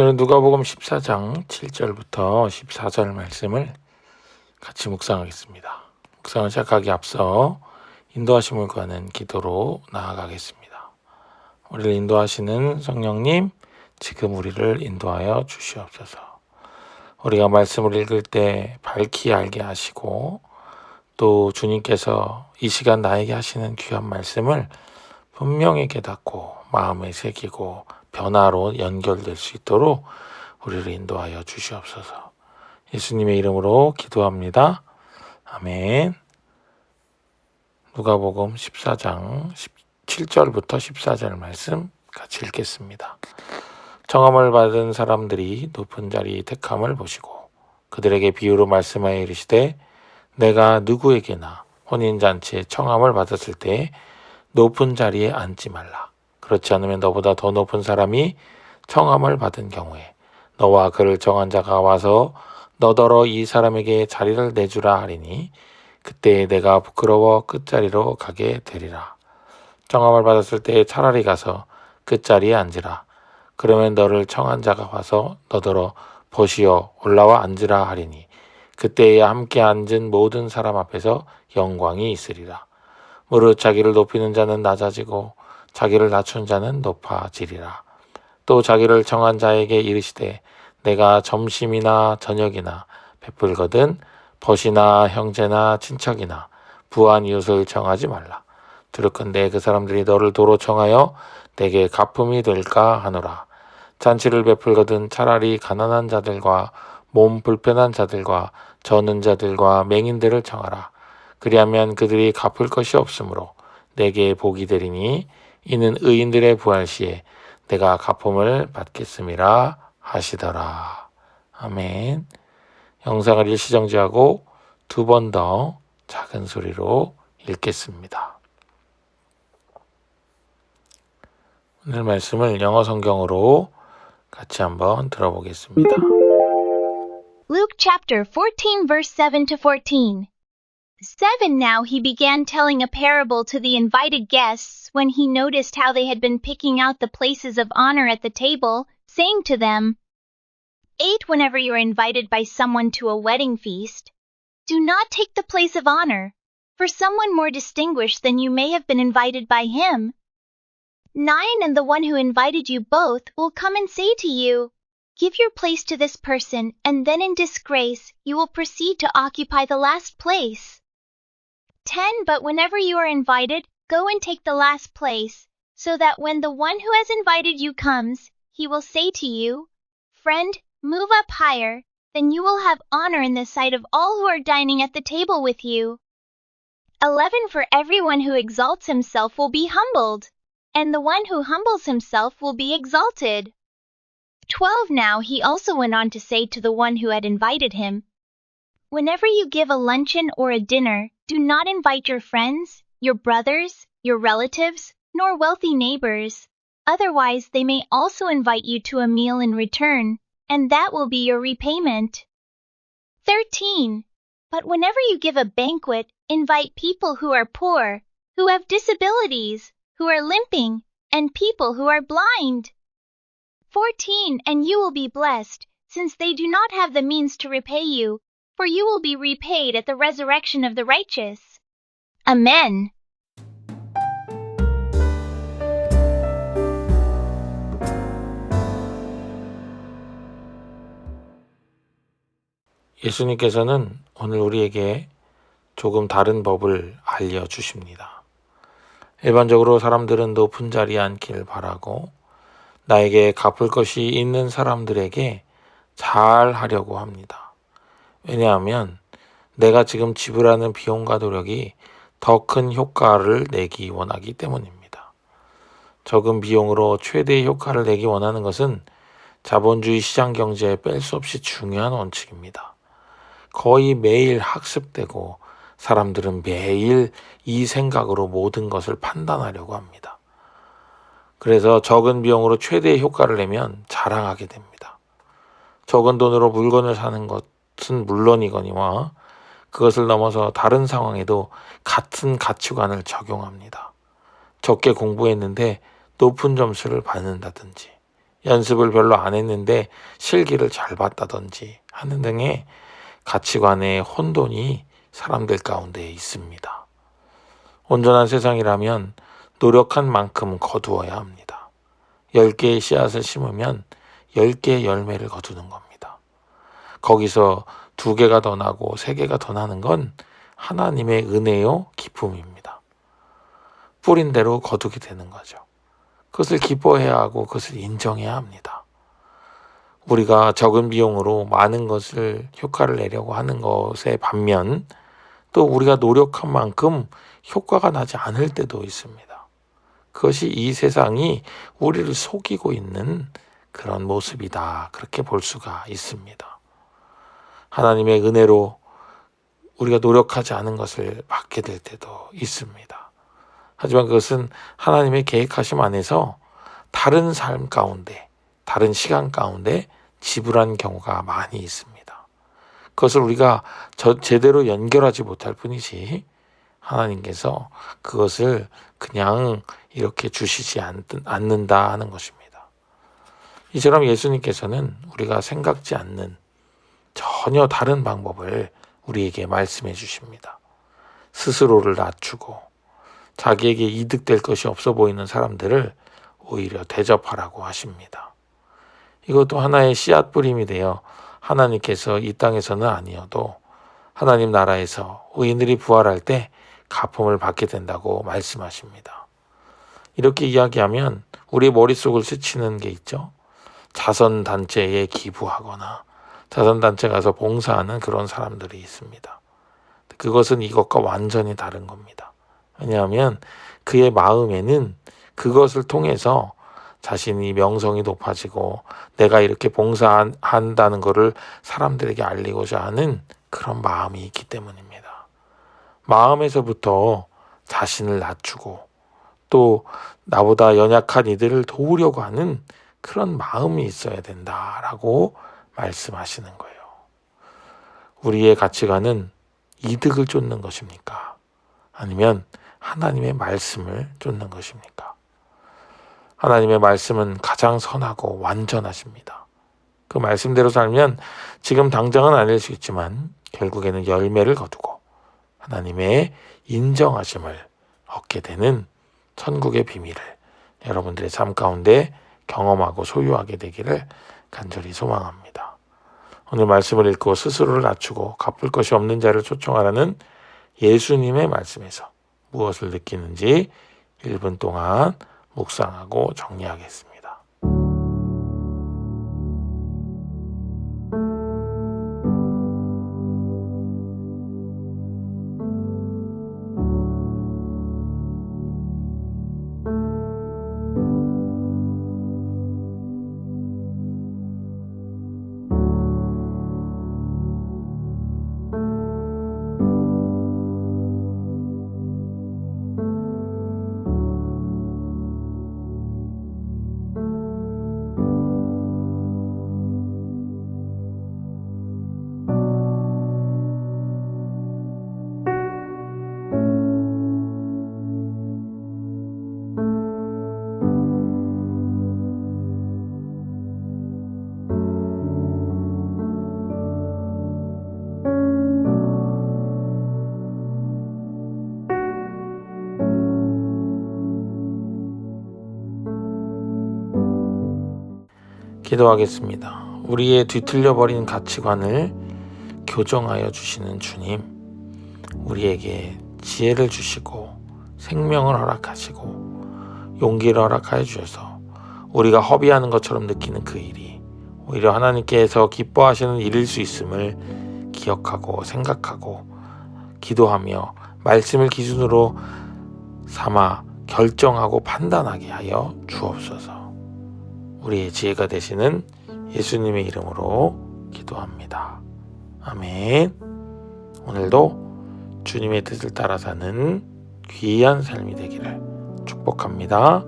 오늘은 누가복음 14장 7절부터 14절 말씀을 같이 묵상하겠습니다. 묵상을 시작하기 앞서 인도하심을 구하는 기도로 나아가겠습니다. 우리를 인도하시는 성령님, 지금 우리를 인도하여 주시옵소서. 우리가 말씀을 읽을 때 밝히 알게 하시고 또 주님께서 이 시간 나에게 하시는 귀한 말씀을 분명히 깨닫고 마음에 새기고 변화로 연결될 수 있도록 우리를 인도하여 주시옵소서. 예수님의 이름으로 기도합니다. 아멘. 누가복음 14장 17절부터 14절 말씀 같이 읽겠습니다. 청함을 받은 사람들이 높은 자리 택함을 보시고 그들에게 비유로 말씀하여 이르시되 내가 누구에게나 혼인잔치에 청함을 받았을 때 높은 자리에 앉지 말라. 그렇지 않으면 너보다 더 높은 사람이 청함을 받은 경우에 너와 그를 정한 자가 와서 너더러 이 사람에게 자리를 내주라 하리니 그때 내가 부끄러워 끝자리로 가게 되리라. 청함을 받았을 때 차라리 가서 끝자리에 앉으라. 그러면 너를 청한 자가 와서 너더러 보시어 올라와 앉으라 하리니 그때에 함께 앉은 모든 사람 앞에서 영광이 있으리라. 무릇 자기를 높이는 자는 낮아지고 자기를 낮춘 자는 높아지리라. 또 자기를 정한 자에게 이르시되 내가 점심이나 저녁이나 베풀거든 벗이나 형제나 친척이나 부한 이웃을 정하지 말라. 두렵건대 그 사람들이 너를 도로 정하여 내게 가품이 될까 하노라. 잔치를 베풀거든 차라리 가난한 자들과 몸 불편한 자들과 저는 자들과 맹인들을 정하라. 그리하면 그들이 갚을 것이 없으므로 내게 복이 되리니 이는 의인들의 부활 시에 내가 가품을 받겠음이라 하시더라. 아멘. 영상을 일시정지하고 두 번 더 작은 소리로 읽겠습니다. 오늘 말씀을 영어 성경으로 같이 한번 들어보겠습니다. Luke chapter 14 verse 7 to 14. 7 Now he began telling a parable to the invited guests when he noticed how they had been picking out the places of honor at the table, saying to them, 8 Whenever you are invited by someone to a wedding feast, do not take the place of honor, for someone more distinguished than you may have been invited by him. 9 And the one who invited you both will come and say to you, give your place to this person, and then in disgrace you will proceed to occupy the last place. 10 But whenever you are invited, go and take the last place, so that when the one who has invited you comes, he will say to you, friend, move up higher, then you will have honor in the sight of all who are dining at the table with you. 11 For everyone who exalts himself will be humbled, and the one who humbles himself will be exalted. 12 Now he also went on to say to the one who had invited him, whenever you give a luncheon or a dinner, do not invite your friends, your brothers, your relatives, nor wealthy neighbors. Otherwise they may also invite you to a meal in return, and that will be your repayment. 13 But whenever you give a banquet, invite people who are poor, who have disabilities, who are limping, and people who are blind. 14 And you will be blessed, since they do not have the means to repay you, for you will be repaid at the resurrection of the righteous. Amen. 예수님께서는 오늘 우리에게 조금 다른 법을 알려주십니다. 일반적으로 사람들은 높은 자리에 앉길 바라고 나에게 갚을 것이 있는 사람들에게 잘 하려고 합니다. 왜냐하면 내가 지금 지불하는 비용과 노력이 더 큰 효과를 내기 원하기 때문입니다. 적은 비용으로 최대의 효과를 내기 원하는 것은 자본주의 시장 경제에 뺄 수 없이 중요한 원칙입니다. 거의 매일 학습되고 사람들은 매일 이 생각으로 모든 것을 판단하려고 합니다. 그래서 적은 비용으로 최대의 효과를 내면 자랑하게 됩니다. 적은 돈으로 물건을 사는 것은 물론이거니와 그것을 넘어서 다른 상황에도 같은 가치관을 적용합니다. 적게 공부했는데 높은 점수를 받는다든지 연습을 별로 안 했는데 실기를 잘 봤다든지 하는 등의 가치관의 혼돈이 사람들 가운데 있습니다. 온전한 세상이라면 노력한 만큼 거두어야 합니다. 10개의 씨앗을 심으면 10개의 열매를 거두는 겁니다. 거기서 2개가 더 나고 3개가 더 나는 건 하나님의 은혜요 기쁨입니다. 뿌린 대로 거두게 되는 거죠. 그것을 기뻐해야 하고 그것을 인정해야 합니다. 우리가 적은 비용으로 많은 것을 효과를 내려고 하는 것에 반면 또 우리가 노력한 만큼 효과가 나지 않을 때도 있습니다. 그것이 이 세상이 우리를 속이고 있는 그런 모습이다. 그렇게 볼 수가 있습니다. 하나님의 은혜로 우리가 노력하지 않은 것을 받게 될 때도 있습니다. 하지만 그것은 하나님의 계획하심 안에서 다른 삶 가운데, 다른 시간 가운데 지불한 경우가 많이 있습니다. 그것을 우리가 제대로 연결하지 못할 뿐이지 하나님께서 그것을 그냥 이렇게 주시지 않는다 하는 것입니다. 이처럼 예수님께서는 우리가 생각지 않는 전혀 다른 방법을 우리에게 말씀해 주십니다. 스스로를 낮추고 자기에게 이득될 것이 없어 보이는 사람들을 오히려 대접하라고 하십니다. 이것도 하나의 씨앗 뿌림이 되어 하나님께서 이 땅에서는 아니어도 하나님 나라에서 의인들이 부활할 때 가품을 받게 된다고 말씀하십니다. 이렇게 이야기하면 우리 머릿속을 스치는 게 있죠. 자선단체에 기부하거나 자선단체 가서 봉사하는 그런 사람들이 있습니다. 그것은 이것과 완전히 다른 겁니다. 왜냐하면 그의 마음에는 그것을 통해서 자신이 명성이 높아지고 내가 이렇게 봉사한다는 것을 사람들에게 알리고자 하는 그런 마음이 있기 때문입니다. 마음에서부터 자신을 낮추고 또 나보다 연약한 이들을 도우려고 하는 그런 마음이 있어야 된다라고 말씀하시는 거예요. 우리의 가치관은 이득을 쫓는 것입니까? 아니면 하나님의 말씀을 쫓는 것입니까? 하나님의 말씀은 가장 선하고 완전하십니다. 그 말씀대로 살면 지금 당장은 아닐 수 있지만 결국에는 열매를 거두고 하나님의 인정하심을 얻게 되는 천국의 비밀을 여러분들의 삶 가운데 경험하고 소유하게 되기를 간절히 소망합니다. 오늘 말씀을 읽고 스스로를 낮추고 갚을 것이 없는 자를 초청하라는 예수님의 말씀에서 무엇을 느끼는지 1분 동안 묵상하고 정리하겠습니다. 기도하겠습니다. 우리의 뒤틀려버린 가치관을 교정하여 주시는 주님, 우리에게 지혜를 주시고 생명을 허락하시고 용기를 허락하여 주셔서 우리가 허비하는 것처럼 느끼는 그 일이 오히려 하나님께서 기뻐하시는 일일 수 있음을 기억하고 생각하고 기도하며 말씀을 기준으로 삼아 결정하고 판단하게 하여 주옵소서. 우리의 지혜가 되시는 예수님의 이름으로 기도합니다. 아멘. 오늘도 주님의 뜻을 따라 사는 귀한 삶이 되기를 축복합니다.